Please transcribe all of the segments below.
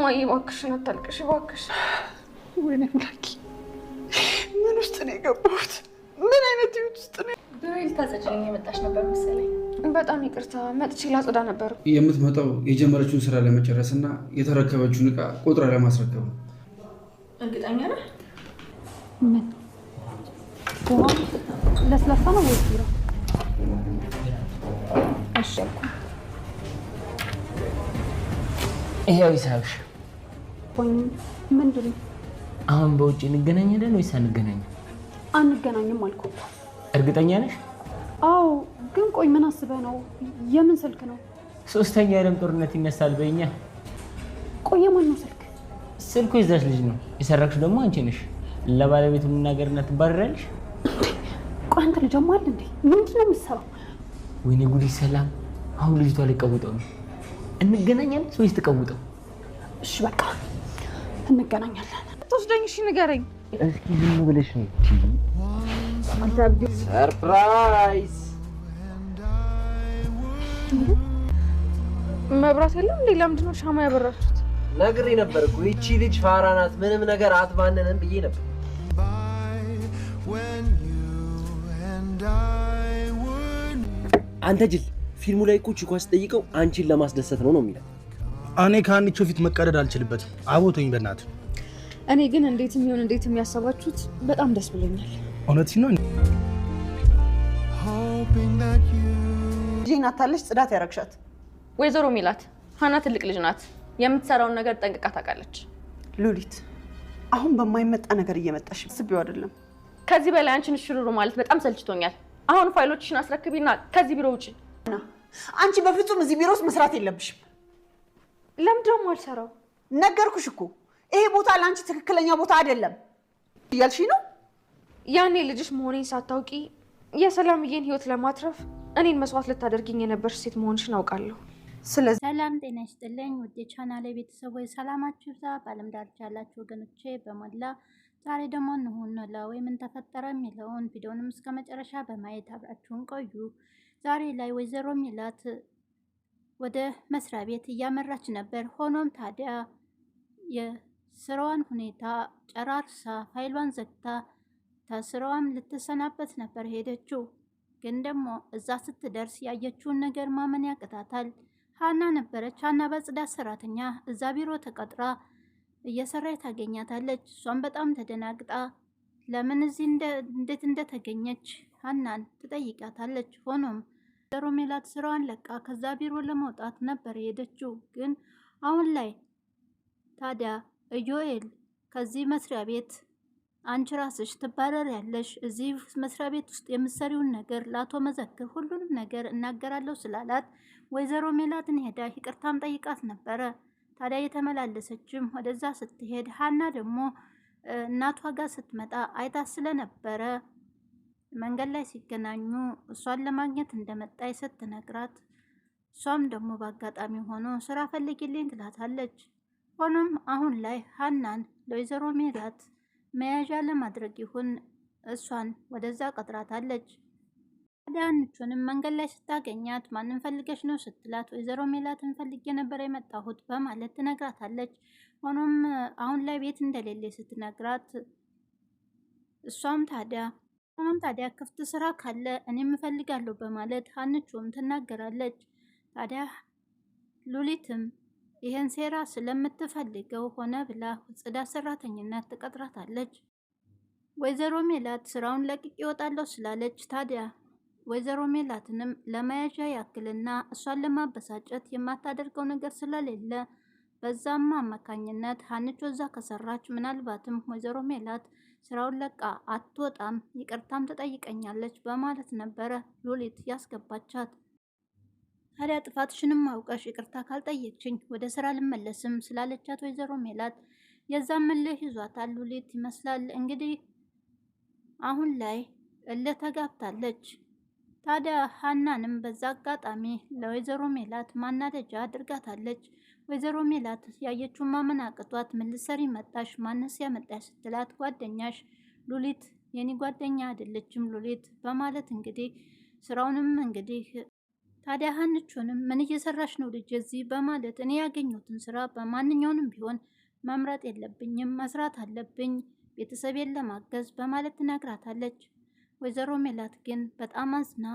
እማዬ እባክሽን አታልቅሽ እባክሽ። ወይኔ አምላኬ ምን ውስጥ ነው የገባሁት? ምን አይነት ህይወት ውስጥ ነው? ብሬል ታጸጅልኝ የመጣሽ ነበር መሰለኝ። በጣም ይቅርታ መጥቼ ላጽዳ ነበር። የምትመጣው የጀመረችውን ስራ ለመጨረስና የተረከበችውን እቃ ቆጥራ ለማስረከብ ነው። እርግጠኛ ነህ? ምን ለስላሳ ነው ወይስ ቢራ? እሺ ይሄው ይሳብሽ። ቆይ ምንድን ነው? አሁን በውጭ እንገናኛለን ወይስ አንገናኝም? አንገናኝም አልኩ እኮ። እርግጠኛ ነሽ? አዎ፣ ግን ቆይ ምን አስበህ ነው? የምን ስልክ ነው? ሶስተኛ የዓለም ጦርነት ይነሳል በእኛ። ቆይ የማን ነው ስልክ? ስልኩ የዛች ልጅ ነው። የሰረቅሽው ደግሞ አንቺ ነሽ። ለባለቤቱ መናገርና ትባረራለሽ። ቆይ አንተ ልጅ አማል እንዴ? ምንድን ነው የምትሰራው? ወይኔ ጉድ! ሰላም። አሁን ልጅቷ ሊቀውጠው ነው። እንገናኛለን ወይስ ትቀውጠው? እሺ በቃ እንገናኛለን። ትወስደኝ? እሺ ንገረኝ። እስኪ ዝም ብለሽ ነው። አንተ ሰርፕራይዝ! መብራት የለም እንዴ? ለምንድን ነው ሻማ ያበራችሁት? ነግሬ ነበር እኮ ይቺ ልጅ ፋራ ናት፣ ምንም ነገር አትባንንም ብዬ ነበር። አንተ ጅል፣ ፊልሙ ላይ እኮ ቺኳ ስጠይቀው አንቺን ለማስደሰት ነው የሚለው። እኔ ከአንቺ ፊት መቀደድ አልችልበትም። አቦቶኝ በእናትህ። እኔ ግን እንዴትም ይሁን እንዴት የሚያሰባችሁት በጣም ደስ ብሎኛል። እውነት ነው። ጂና ታለሽ ጽዳት ያረግሻት ወይዘሮ ሚላት ሀና ትልቅ ልጅ ናት። የምትሰራውን ነገር ጠንቅቃ ታውቃለች። ሉሊት፣ አሁን በማይመጣ ነገር እየመጣሽ ስቢው አይደለም። ከዚህ በላይ አንቺን ሽሩሩ ማለት በጣም ሰልችቶኛል። አሁን ፋይሎችሽን አስረክቢና ከዚህ ቢሮ ውጪ። አንቺ በፍጹም እዚህ ቢሮ ውስጥ መስራት የለብሽም። ለምን ደግሞ አልሰራው? ነገርኩሽ እኮ ይሄ ቦታ ለአንቺ ትክክለኛ ቦታ አይደለም እያልሽ ነው። ያኔ ልጅሽ መሆኔን ሳታውቂ የሰላምዬን ህይወት ለማትረፍ እኔን መስዋዕት ልታደርጊኝ የነበርሽ ሴት መሆንሽን አውቃለሁ። ስለዚህ ሰላም ጤና ይስጥልኝ ውድ የቻናሌ ቤተሰቦች፣ ሰላማችሁ ይብዛ። በዓለም ዳርቻ ያላችሁ ወገኖቼ በሞላ ዛሬ ደግሞ እንሆን ኖላዊ ምን ተፈጠረ የሚለውን ቪዲዮንም እስከ መጨረሻ በማየት አብራችሁን ቆዩ። ዛሬ ላይ ወይዘሮ ሚላት ወደ መስሪያ ቤት እያመራች ነበር። ሆኖም ታዲያ የስራዋን ሁኔታ ጨራርሳ ፋይሏን ዘግታ ከስራዋም ልትሰናበት ነበር ሄደችው። ግን ደግሞ እዛ ስትደርስ ያየችውን ነገር ማመን ያቅታታል። ሀና ነበረች። ሀና በጽዳት ሰራተኛ እዛ ቢሮ ተቀጥራ እየሰራች ታገኛታለች። እሷም በጣም ተደናግጣ ለምን እዚህ እንዴት እንደተገኘች ሀናን ትጠይቃታለች። ሆኖም ወይዘሮ ሜላት ስራዋን ለቃ ከዛ ቢሮ ለመውጣት ነበር የሄደችው። ግን አሁን ላይ ታዲያ ኢዮኤል ከዚህ መስሪያ ቤት አንቺ ራስሽ ትባረሪያለሽ፣ እዚህ መስሪያ ቤት ውስጥ የምትሰሪውን ነገር ለአቶ መዘክር ሁሉንም ነገር እናገራለሁ ስላላት ወይዘሮ ሜላትን ሄዳ ይቅርታም ጠይቃት ነበረ። ታዲያ የተመላለሰችም ወደዛ ስትሄድ ሀና ደግሞ እናቷ ጋር ስትመጣ አይታት ስለነበረ መንገድ ላይ ሲገናኙ እሷን ለማግኘት እንደመጣች ስትነግራት እሷም ደግሞ በአጋጣሚ ሆኖ ስራ ፈልጊልኝ ትላታለች። ሆኖም አሁን ላይ ሀናን ለወይዘሮ ሜላት መያዣ ለማድረግ ይሁን እሷን ወደዛ ቀጥራታለች። ታዲያንቹንም መንገድ ላይ ስታገኛት ማንን ፈልገሽ ነው ስትላት ወይዘሮ ሜላትን ፈልጌ ነበር የመጣሁት በማለት ትነግራታለች። ሆኖም አሁን ላይ ቤት እንደሌለ ስትነግራት እሷም ታዲያ ክፍት ስራ ካለ እኔም እፈልጋለሁ በማለት ሀንቹም ትናገራለች። ታዲያ ሉሊትም ይህን ሴራ ስለምትፈልገው ሆነ ብላ ጽዳት ሰራተኝነት ትቀጥራታለች። ወይዘሮ ሜላት ስራውን ለቅቄ እወጣለሁ ስላለች ታዲያ ወይዘሮ ሜላትንም ለመያዣ ያክልና እሷን ለማበሳጨት የማታደርገው ነገር ስለሌለ በዛም አማካኝነት ሀንቾ እዛ ከሰራች ምናልባትም ወይዘሮ ሜላት ስራውን ለቃ አትወጣም፣ ይቅርታም ትጠይቀኛለች በማለት ነበረ ሉሊት ያስገባቻት። ታዲያ ጥፋትሽንም አውቀሽ ይቅርታ ካልጠየቅሽኝ ወደ ስራ ልመለስም ስላለቻት ወይዘሮ ሜላት የዛም እልህ ይዟታል ሉሊት ይመስላል። እንግዲህ አሁን ላይ እልህ ተጋብታለች። ታዲያ ሀናንም በዛ አጋጣሚ ለወይዘሮ ሜላት ማናደጃ አድርጋታለች። ወይዘሮ ሜላት ያየችውን ማመን አቅቷት ምን ልትሰሪ መጣሽ? ማንስ ያመጣሽ ስትላት ጓደኛሽ ሉሊት የኔ ጓደኛ አይደለችም ሉሊት በማለት እንግዲህ ስራውንም እንግዲህ ታዲያ ሀንቾንም ምን እየሰራሽ ነው ልጅ እዚህ በማለት እኔ ያገኘሁትን ስራ በማንኛውንም ቢሆን መምረጥ የለብኝም መስራት አለብኝ ቤተሰቤን ለማገዝ በማለት ትነግራታለች። ወይዘሮ ሜላት ግን በጣም አዝና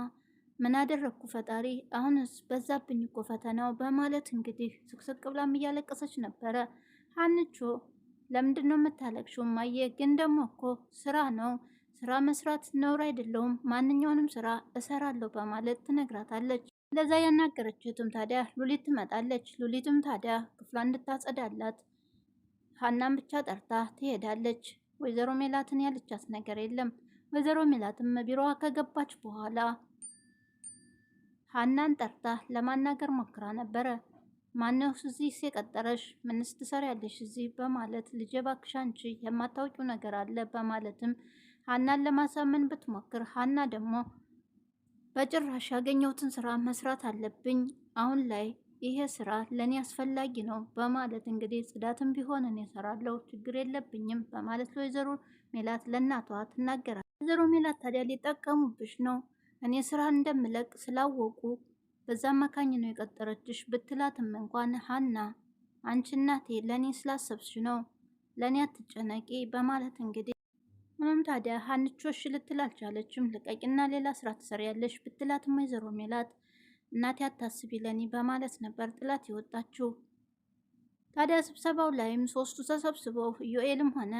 ምን አደረግኩ ፈጣሪ አሁንስ በዛብኝ እኮ ፈተናው በማለት እንግዲህ ስቅስቅ ብላም እያለቀሰች ነበረ። ሀንቾ ለምንድን ነው የምታለቅሽው እማዬ? ግን ደግሞ እኮ ስራ ነው ስራ መስራት ነውር አይደለውም ማንኛውንም ስራ እሰራለሁ በማለት ትነግራታለች። እንደዛ ያናገረችትም ታዲያ ሉሊት ትመጣለች። ሉሊትም ታዲያ ክፍሏ እንድታጸዳላት ሀናን ብቻ ጠርታ ትሄዳለች። ወይዘሮ ሜላትን ያለቻት ነገር የለም። ወይዘሮ ሜላትም ቢሮዋ ከገባች በኋላ ሀናን ጠርታ ለማናገር ሞክራ ነበረ። ማነው እዚህ የቀጠረሽ? ምንስ ትሰሪያለሽ እዚህ? በማለት ልጄ እባክሽ አንቺ የማታውቂው ነገር አለ በማለትም ሀናን ለማሳመን ብትሞክር ሀና ደግሞ በጭራሽ ያገኘሁትን ስራ መስራት አለብኝ አሁን ላይ ይሄ ስራ ለእኔ አስፈላጊ ነው በማለት እንግዲህ ጽዳትም ቢሆን እኔ እሰራለሁ ችግር የለብኝም በማለት ለወይዘሮ ሜላት ለእናቷ ትናገራል። ወይዘሮ ሜላት ታዲያ ሊጠቀሙብሽ ነው እኔ ስራ እንደምለቅ ስላወቁ በዛ አማካኝ ነው የቀጠረችሽ ብትላትም እንኳን ሀና አንቺ እናቴ ለእኔ ስላሰብሽ ነው ለእኔ አትጨነቂ በማለት እንግዲህ ምንም ታዲያ ሀንቾሽ ልትል አልቻለችም። ልቀቂና ሌላ ስራ ትሰሪያለሽ ብትላትም ወይዘሮ ሜላት እናቴ አታስቢ ለኔ በማለት ነበር ጥላት የወጣችው። ታዲያ ስብሰባው ላይም ሶስቱ ተሰብስበው ዮኤልም ሆነ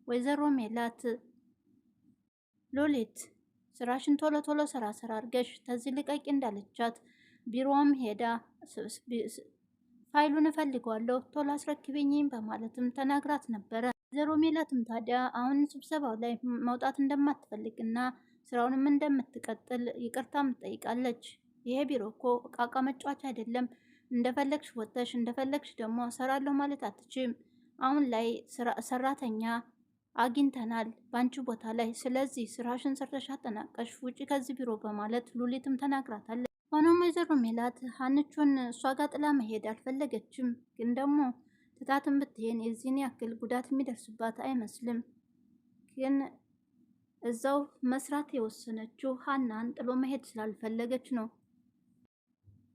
ወይዘሮ ሜላት ሉሊት ስራሽን ቶሎ ቶሎ ስራ አድርገሽ ተዚህ ልቀቂ እንዳለቻት ቢሮም ሄዳ ፋይሉን እፈልገዋለሁ ቶሎ አስረክቤኝም በማለትም ተናግራት ነበረ። ወይዘሮ ሜላትም ታዲያ አሁን ስብሰባው ላይ መውጣት እንደማትፈልግና ስራውንም እንደምትቀጥል ይቅርታም ትጠይቃለች። ይሄ ቢሮ እኮ እቃቃ መጫወቻ አይደለም፣ እንደፈለግሽ ወጥተሽ እንደፈለግሽ ደግሞ ሰራለሁ ማለት አትችም። አሁን ላይ ሰራተኛ አግኝተናል ባንቺ ቦታ ላይ፣ ስለዚህ ስራሽን ሰርተሽ አጠናቀሽ ውጪ ከዚህ ቢሮ በማለት ሉሊትም ተናግራታለች። ሆኖም ወይዘሮ ሜላት ሀንቾን እሷ ጋር ጥላ መሄድ አልፈለገችም። ግን ደግሞ ትታትን ብትሄን የዚህን ያክል ጉዳት የሚደርስባት አይመስልም። ግን እዛው መስራት የወሰነችው ሀናን ጥሎ መሄድ ስላልፈለገች ነው።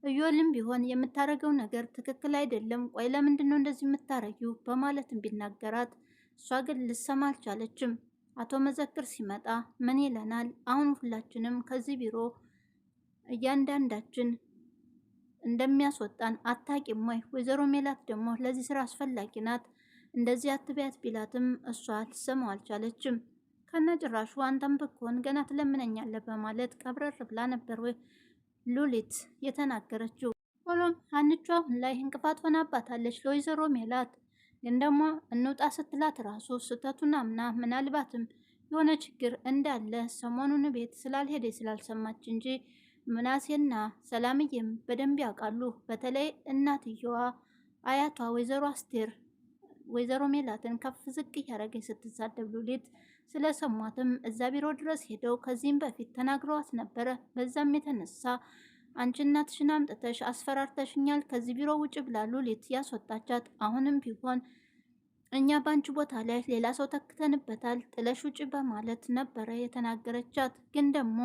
እዮልም ቢሆን የምታረገው ነገር ትክክል አይደለም፣ ቆይ ለምንድን ነው እንደዚህ የምታረጊው በማለትም ቢናገራት እሷ ግን ልሰማ አልቻለችም። አቶ መዘክር ሲመጣ ምን ይለናል? አሁን ሁላችንም ከዚህ ቢሮ እያንዳንዳችን እንደሚያስወጣን አታቂም ወይ? ወይዘሮ ሜላት ደግሞ ለዚህ ስራ አስፈላጊ ናት፣ እንደዚህ አትቢያት ቢላትም እሷ ልሰማው አልቻለችም። ከነጭራሹ አንተም ብኮን ገና ትለምነኛለህ በማለት ቀብረር ብላ ነበር ወይ ሉሊት የተናገረችው። ሆኖም ሀንቿ አሁን ላይ እንቅፋት ሆናባታለች ለወይዘሮ ሜላት። ግን ደግሞ እንውጣ ስትላት ራሱ ስህተቱን አምና ምናልባትም የሆነ ችግር እንዳለ ሰሞኑን ቤት ስላልሄደ ስላልሰማች እንጂ ምናሴና ሰላምዬም በደንብ ያውቃሉ። በተለይ እናትየዋ አያቷ ወይዘሮ አስቴር ወይዘሮ ሜላትን ከፍ ዝቅ እያደረገች ስትሳደብ ሉሊት ስለሰሟትም እዛ ቢሮ ድረስ ሄደው ከዚህም በፊት ተናግረዋት ነበረ። በዛም የተነሳ አንቺ እናትሽን አምጥተሽ አስፈራርተሽኛል ከዚህ ቢሮ ውጭ ብላ ሉሊት ያስወጣቻት። አሁንም ቢሆን እኛ በአንቺ ቦታ ላይ ሌላ ሰው ተክተንበታል ጥለሽ ውጭ በማለት ነበረ የተናገረቻት። ግን ደግሞ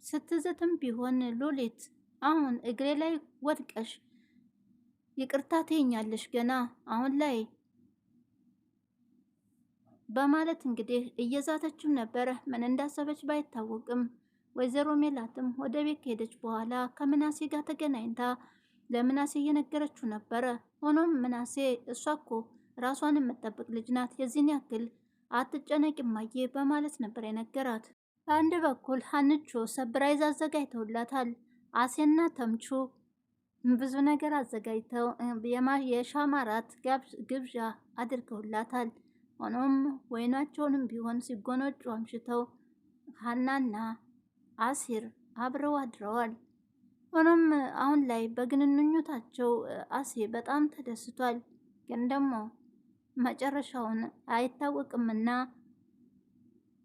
ስትዝትም ቢሆን ሉሊት አሁን እግሬ ላይ ወድቀሽ ይቅርታ ትይኛለሽ ገና አሁን ላይ በማለት እንግዲህ እየዛተችም ነበረ። ምን እንዳሰበች ባይታወቅም ወይዘሮ ሜላትም ወደ ቤት ከሄደች በኋላ ከምናሴ ጋር ተገናኝታ ለምናሴ እየነገረችው ነበረ። ሆኖም ምናሴ እሷ እኮ ራሷን የምትጠብቅ ልጅ ናት፣ የዚህን ያክል አትጨነቂ እማዬ በማለት ነበር የነገራት። በአንድ በኩል ሀንቾ ሰብራይዝ አዘጋጅተውላታል። አሴና ተምቹ ብዙ ነገር አዘጋጅተው የሻማራት ግብዣ አድርገውላታል። ሆኖም ወይናቸውንም ቢሆን ሲጎነጩ አምሽተው ሀናና አሲር አብረው አድረዋል። ሆኖም አሁን ላይ በግንኙነታቸው አሴ በጣም ተደስቷል። ግን ደግሞ መጨረሻውን አይታወቅምና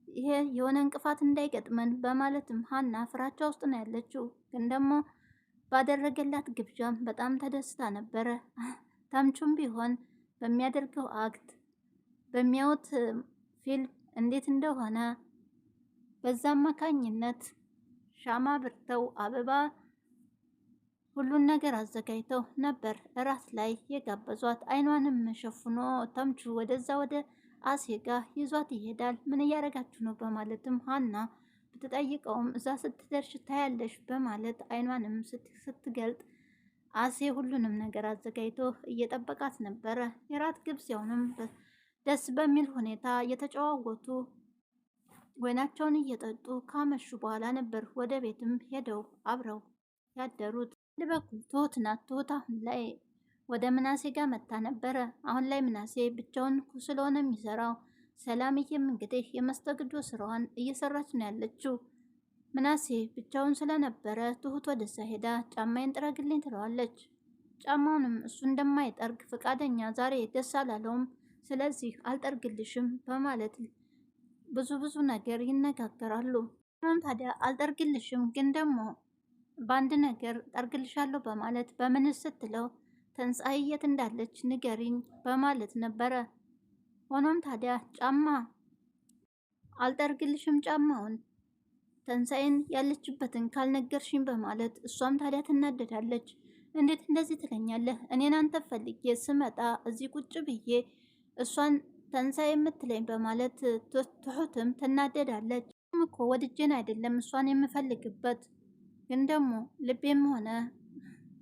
ይሄ የሆነ እንቅፋት እንዳይገጥመን በማለትም ሀና ፍራቻ ውስጥ ነው ያለችው። ግን ደግሞ ባደረገላት ግብዣም በጣም ተደስታ ነበረ። ተምቹም ቢሆን በሚያደርገው አክት በሚያዩት ፊልም እንዴት እንደሆነ በዛ አማካኝነት ሻማ ብርተው አበባ ሁሉን ነገር አዘጋጅተው ነበር እራት ላይ የጋበዟት። አይኗንም ሸፍኖ ተምቹ ወደዛ ወደ አሴ ጋር ይዟት ይሄዳል። ምን እያደረጋችሁ ነው በማለትም ሀና ብትጠይቀውም እዛ ስትደርሽ ታያለሽ በማለት አይኗንም ስትገልጥ አሴ ሁሉንም ነገር አዘጋጅቶ እየጠበቃት ነበረ። የራት ግብዣውንም ደስ በሚል ሁኔታ እየተጨዋወቱ ወይናቸውን እየጠጡ ካመሹ በኋላ ነበር ወደ ቤትም ሄደው አብረው ያደሩት። በኩል ትሁት ናት። ትሁት አሁን ላይ ወደ ምናሴ ጋር መታ ነበረ። አሁን ላይ ምናሴ ብቻውን ስለሆነ የሚሰራው፣ ሰላምዬም እንግዲህ የመስተግዶ ስራዋን እየሰራች ነው ያለችው። ምናሴ ብቻውን ስለነበረ ትሁት ወደዛ ሄዳ ጫማዬን ጥረግልኝ ትለዋለች። ጫማውንም እሱ እንደማይጠርግ ፈቃደኛ ዛሬ ደስ አላለውም። ስለዚህ አልጠርግልሽም በማለት ብዙ ነገር ይነጋገራሉ። ታዲያ አልጠርግልሽም ግን ደግሞ በአንድ ነገር ጠርግልሻለሁ በማለት በምን ስትለው ተንሳይ የት እንዳለች ንገሪኝ በማለት ነበረ። ሆኖም ታዲያ ጫማ አልጠርግልሽም ጫማውን ተንሳይን ያለችበትን ካልነገርሽኝ በማለት እሷም ታዲያ ትናደዳለች። እንዴት እንደዚህ ትለኛለህ? እኔን አንተ ፈልጌ ስመጣ እዚህ ቁጭ ብዬ እሷን ተንሳይ የምትለኝ በማለት ትሁትም ትናደዳለች። እኮ ወድጄን አይደለም እሷን የምፈልግበት ግን ደግሞ ልቤም ሆነ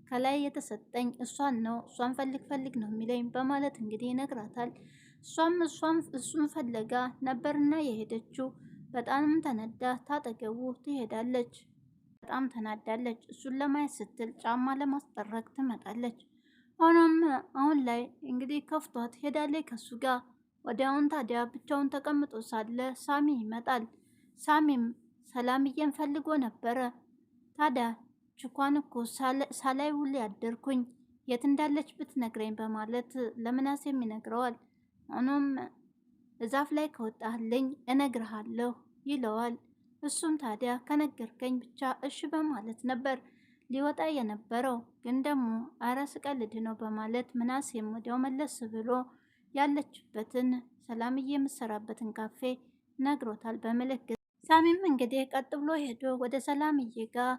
ከላይ የተሰጠኝ እሷን ነው። እሷን ፈልግ ነው የሚለኝ በማለት እንግዲህ ይነግራታል። እሱን ፈለጋ ነበርና የሄደችው። በጣም ተነዳ ታጠገቡ ትሄዳለች። በጣም ተናዳለች። እሱን ለማየት ስትል ጫማ ለማስጠረግ ትመጣለች። ሆኖም አሁን ላይ እንግዲህ ከፍቷት ሄዳለች ከሱ ጋር። ወዲያውን ታዲያ ብቻውን ተቀምጦ ሳለ ሳሚ ይመጣል። ሳሚም ሰላምዬን ፈልጎ ነበረ። ታዲያ ችኳን እኮ ሳላይ ውል ያደርኩኝ የት እንዳለች ብትነግረኝ በማለት ለምናሴም ይነግረዋል። ሆኖም እዛፍ ላይ ከወጣህልኝ እነግርሃለሁ ይለዋል። እሱም ታዲያ ከነገርከኝ ብቻ እሺ በማለት ነበር ሊወጣ የነበረው። ግን ደግሞ አረ ስቀልድ ነው በማለት ምናሴም ወዲያው መለስ ብሎ ያለችበትን ሰላምዬ የምትሰራበትን ካፌ ነግሮታል በምልክት። ሳሚም እንግዲህ ቀጥ ብሎ ሄዶ ወደ ሰላምዬ ጋር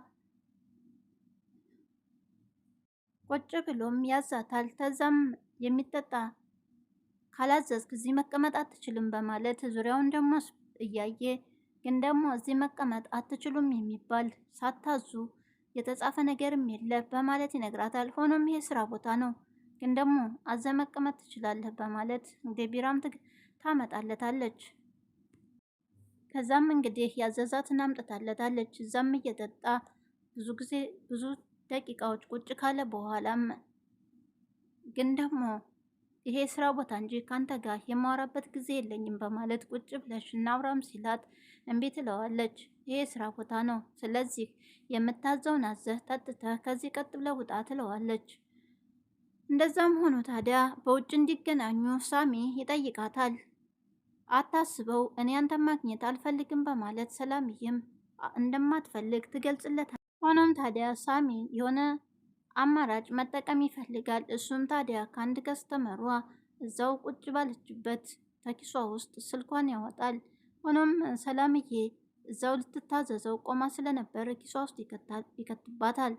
ቁጭ ብሎም ያዛታል። ተዛም የሚጠጣ ካላዘዝክ እዚህ መቀመጥ አትችልም በማለት ዙሪያውን ደግሞ እያየ ግን ደግሞ እዚህ መቀመጥ አትችሉም የሚባል ሳታዙ የተጻፈ ነገርም የለ በማለት ይነግራታል። ሆኖም ይሄ ስራ ቦታ ነው ግን ደግሞ አዘ መቀመጥ ትችላለህ በማለት እንግዲህ ቢራም ታመጣለታለች። ከዛም እንግዲህ ያዘዛትን አምጥታለታለች። እዛም እየጠጣ ብዙ ደቂቃዎች ቁጭ ካለ በኋላም ግን ደግሞ ይሄ ስራ ቦታ እንጂ ካንተ ጋር የማወራበት ጊዜ የለኝም በማለት ቁጭ ብለሽ እናውራም ሲላት እምቢ ትለዋለች። ይሄ ስራ ቦታ ነው፣ ስለዚህ የምታዘውን አዘህ ጠጥተህ ከዚህ ቀጥ ብለህ ውጣ ትለዋለች። እንደዛም ሆኖ ታዲያ በውጭ እንዲገናኙ ሳሚ ይጠይቃታል። አታስበው እኔ አንተ ማግኘት አልፈልግም በማለት ሰላምዬም እንደማትፈልግ ትገልጽለታል። ሆኖም ታዲያ ሳሚ የሆነ አማራጭ መጠቀም ይፈልጋል። እሱም ታዲያ ከአንድ ከስተመሯ እዛው ቁጭ ባለችበት ተኪሷ ውስጥ ስልኳን ያወጣል። ሆኖም ሰላምዬ እዛው ልትታዘዘው ቆማ ስለነበረ ኪሷ ውስጥ ይከትባታል።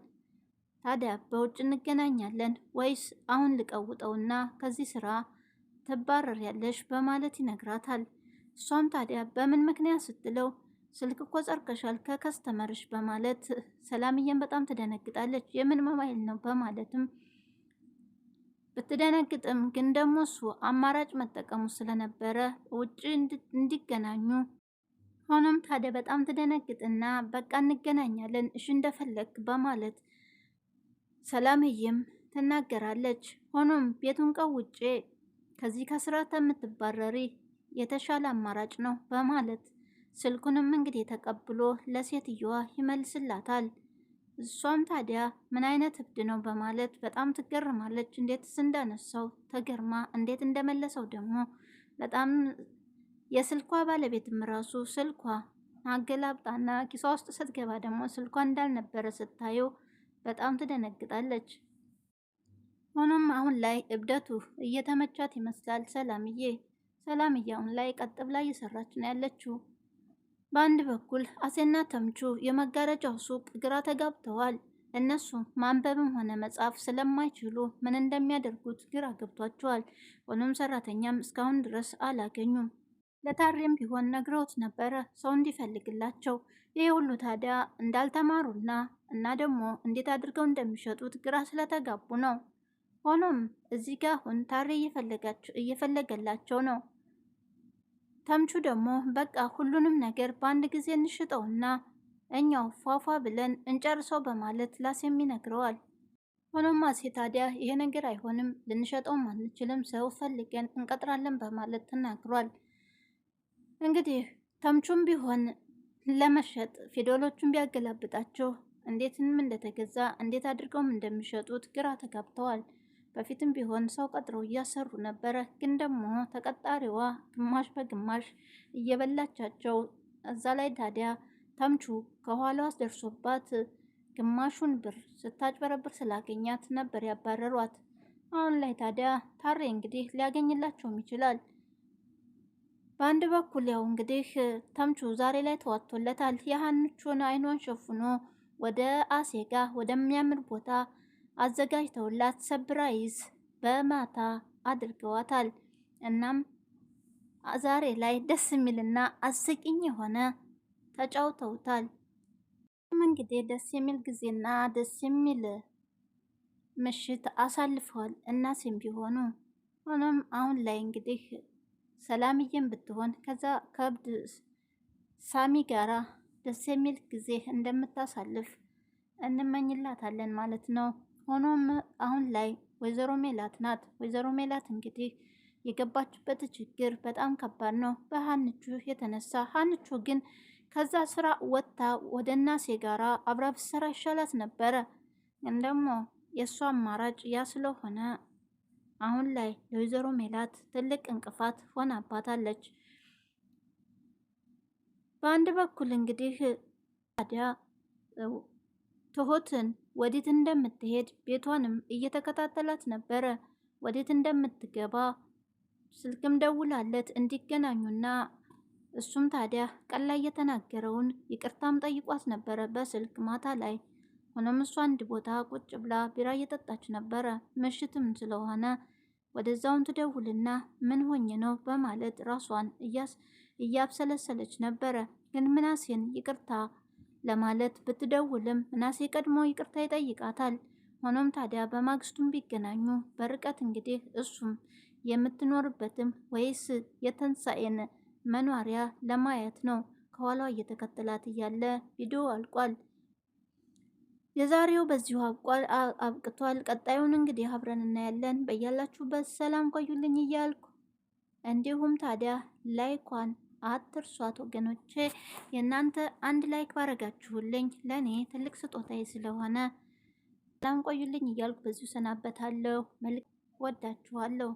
ታዲያ በውጭ እንገናኛለን ወይስ አሁን ልቀውጠውና ከዚህ ስራ ትባረሪያለሽ በማለት ይነግራታል። እሷም ታዲያ በምን ምክንያት ስትለው ስልክ እኮ ጸርቀሻል ከከስተመርሽ በማለት ሰላምዬን በጣም ትደነግጣለች። የምን ሞባይል ነው በማለትም ብትደነግጥም ግን ደግሞ እሱ አማራጭ መጠቀሙ ስለነበረ ውጭ እንዲገናኙ ሆኖም ታዲያ በጣም ትደነግጥና በቃ እንገናኛለን እሺ እንደፈለግ በማለት ሰላምዬም ትናገራለች። ሆኖም ቤቱን ቀውጬ ከዚህ ከስራ የምትባረሪ የተሻለ አማራጭ ነው በማለት ስልኩንም እንግዲህ ተቀብሎ ለሴትየዋ ይመልስላታል። እሷም ታዲያ ምን አይነት እብድ ነው በማለት በጣም ትገርማለች። እንዴትስ እንዳነሳው ተገርማ እንዴት እንደመለሰው ደግሞ በጣም የስልኳ ባለቤትም ራሱ ስልኳ አገላብጣና ኪሷ ውስጥ ስትገባ ደግሞ ስልኳ እንዳልነበረ ስታየው በጣም ትደነግጣለች። ሆኖም አሁን ላይ እብደቱ እየተመቻት ይመስላል። ሰላምዬ አሁን ላይ ቀጥ ብላ እየሰራች ነው ያለችው። በአንድ በኩል አሴና ተምቹ የመጋረጃው ሱቅ ግራ ተጋብተዋል። እነሱ ማንበብም ሆነ መጻፍ ስለማይችሉ ምን እንደሚያደርጉት ግራ ገብቷቸዋል። ሆኖም ሰራተኛም እስካሁን ድረስ አላገኙም። ለታሬም ቢሆን ነግረውት ነበረ ሰው እንዲፈልግላቸው። ይህ ሁሉ ታዲያ እንዳልተማሩና እና ደግሞ እንዴት አድርገው እንደሚሸጡት ግራ ስለተጋቡ ነው። ሆኖም እዚህ ጋር አሁን ታሬ እየፈለገላቸው ነው። ተምቹ ደግሞ በቃ ሁሉንም ነገር በአንድ ጊዜ እንሽጠውና እኛው ፏፏ ብለን እንጨርሰው በማለት ላሴም ይነግረዋል። ሆኖም አሴ ታዲያ ይሄ ነገር አይሆንም፣ ልንሸጠውም አንችልም፣ ሰው ፈልገን እንቀጥራለን በማለት ተናግሯል። እንግዲህ ተምቹም ቢሆን ለመሸጥ ፊደሎቹን ቢያገላብጣቸው እንዴትም እንደተገዛ እንዴት አድርገውም እንደሚሸጡት ግራ ተጋብተዋል። በፊትም ቢሆን ሰው ቀጥረው እያሰሩ ነበረ፣ ግን ደግሞ ተቀጣሪዋ ግማሽ በግማሽ እየበላቻቸው፣ እዛ ላይ ታዲያ ተምቹ ከኋላዋ ደርሶባት ግማሹን ብር ስታጭበረብር ስላገኛት ነበር ያባረሯት። አሁን ላይ ታዲያ ታሬ እንግዲህ ሊያገኝላቸውም ይችላል። በአንድ በኩል ያው እንግዲህ ተምቹ ዛሬ ላይ ተዋጥቶለታል። የሀንቹን አይኗን ሸፍኖ ወደ አሴጋ ወደሚያምር ቦታ አዘጋጅተውላት ሰብራይዝ በማታ አድርገዋታል። እናም ዛሬ ላይ ደስ የሚልና አስቂኝ የሆነ ተጫውተውታል። እንግዲህ ደስ የሚል ጊዜና ደስ የሚል ምሽት አሳልፈዋል እናሴም ቢሆኑ። ሆኖም አሁን ላይ እንግዲህ ሰላምዬም ብትሆን ከዛ ከብድ ሳሚ ጋራ ደስ የሚል ጊዜ እንደምታሳልፍ እንመኝላታለን ማለት ነው። ሆኖም አሁን ላይ ወይዘሮ ሜላት ናት። ወይዘሮ ሜላት እንግዲህ የገባችበት ችግር በጣም ከባድ ነው በሀንቹ የተነሳ። ሀንቹ ግን ከዛ ስራ ወጥታ ወደ እናሴ ጋራ አብራ ብትሰራ ይሻላት ነበረ። ግን ደግሞ የእሷ አማራጭ ያ ስለሆነ አሁን ላይ ለወይዘሮ ሜላት ትልቅ እንቅፋት ሆናባታለች። በአንድ በኩል እንግዲህ ታዲያ ትሁትን ወዴት እንደምትሄድ ቤቷንም እየተከታተላት ነበረ። ወዴት እንደምትገባ ስልክም ደውላለት እንዲገናኙና እሱም ታዲያ ቀን ላይ የተናገረውን ይቅርታም ጠይቋት ነበረ በስልክ ማታ ላይ። ሆኖም እሷ አንድ ቦታ ቁጭ ብላ ቢራ እየጠጣች ነበረ። ምሽትም ስለሆነ ወደዛውን ትደውልና ምን ሆኜ ነው በማለት ራሷን እያብሰለሰለች ነበረ። ግን ምናሴን ይቅርታ ለማለት ብትደውልም ምናሴ ቀድሞ ይቅርታ ይጠይቃታል። ሆኖም ታዲያ በማግስቱም ቢገናኙ በርቀት እንግዲህ እሱም የምትኖርበትም ወይስ የተንሳኤን መኖሪያ ለማየት ነው ከኋላዋ እየተከተላት እያለ ቪዲዮ አልቋል። የዛሬው በዚሁ አብቅቷል። ቀጣዩን እንግዲህ አብረን እናያለን። በያላችሁበት ሰላም ቆዩልኝ እያልኩ እንዲሁም ታዲያ ላይኳን አትርሷት ወገኖቼ። የእናንተ አንድ ላይክ ባረጋችሁልኝ ለእኔ ትልቅ ስጦታዬ ስለሆነ ሰላም ቆዩልኝ እያልኩ በዚሁ ሰናበታለሁ። መልክ ወዳችኋለሁ።